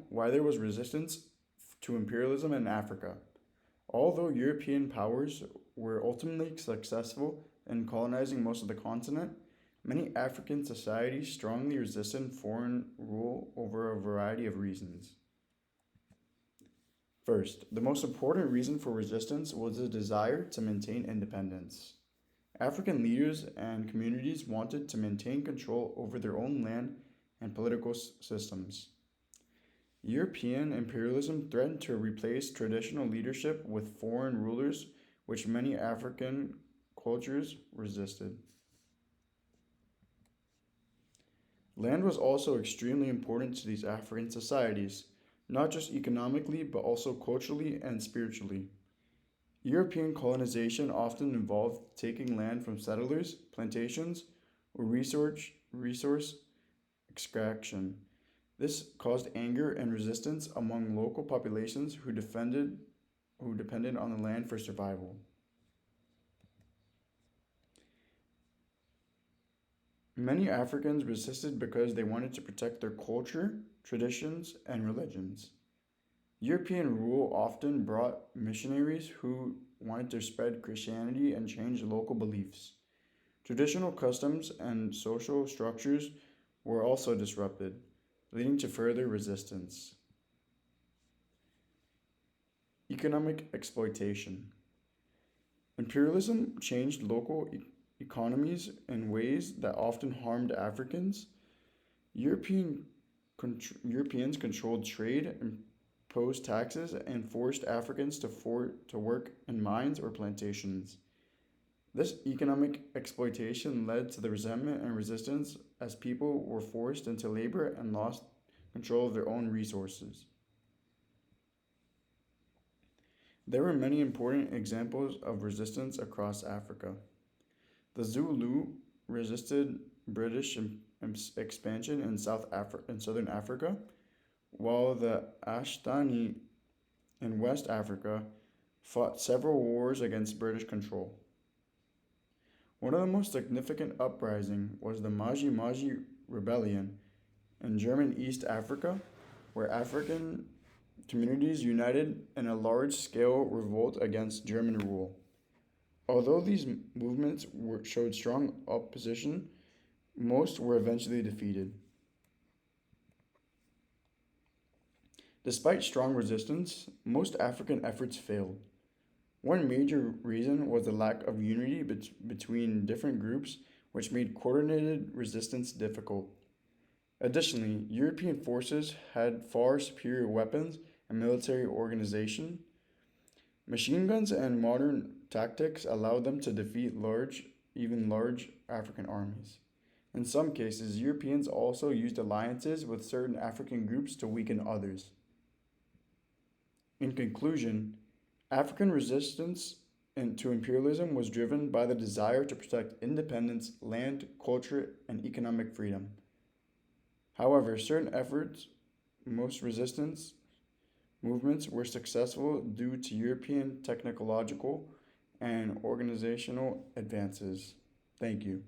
why there was resistance to imperialism in Africa. Although European powers were ultimately successful in colonizing most of the continent, many African societies strongly resisted foreign rule over a variety of reasons. First, the most important reason for resistance was the desire to maintain independence. African leaders and communities wanted to maintain control over their own land and political systems. European imperialism threatened to replace traditional leadership with foreign rulers, which many African cultures resisted. Land was also extremely important to these African societies, not just economically but also culturally and spiritually. European colonization often involved taking land from settlers, plantations, or resource extraction. This caused anger and resistance among local populations who depended on the land for survival. Many Africans resisted because they wanted to protect their culture, traditions, and religions. European rule often brought missionaries who wanted to spread Christianity and change local beliefs. Traditional customs and social structures were also disrupted, leading to further resistance. Economic exploitation. Imperialism changed local economies in ways that often harmed Africans. Europeans controlled trade, imposed taxes, and forced Africans to work in mines or plantations. This economic exploitation led to the resentment and resistance as people were forced into labor and lost control of their own resources. There were many important examples of resistance across Africa. The Zulu resisted British expansion in Southern Africa, while the Ashtani in West Africa fought several wars against British control. One of the most significant uprisings was the Maji Maji Rebellion in German East Africa, where African communities united in a large-scale revolt against German rule. Although these movements showed strong opposition, most were eventually defeated. Despite strong resistance, most African efforts failed. One major reason was the lack of unity between different groups, which made coordinated resistance difficult. Additionally, European forces had far superior weapons and military organization. Machine guns and modern tactics allowed them to defeat even large African armies. In some cases, Europeans also used alliances with certain African groups to weaken others. In conclusion, African resistance to imperialism was driven by the desire to protect independence, land, culture, and economic freedom. However, certain efforts, most resistance movements, were successful due to European technological and organizational advances. Thank you.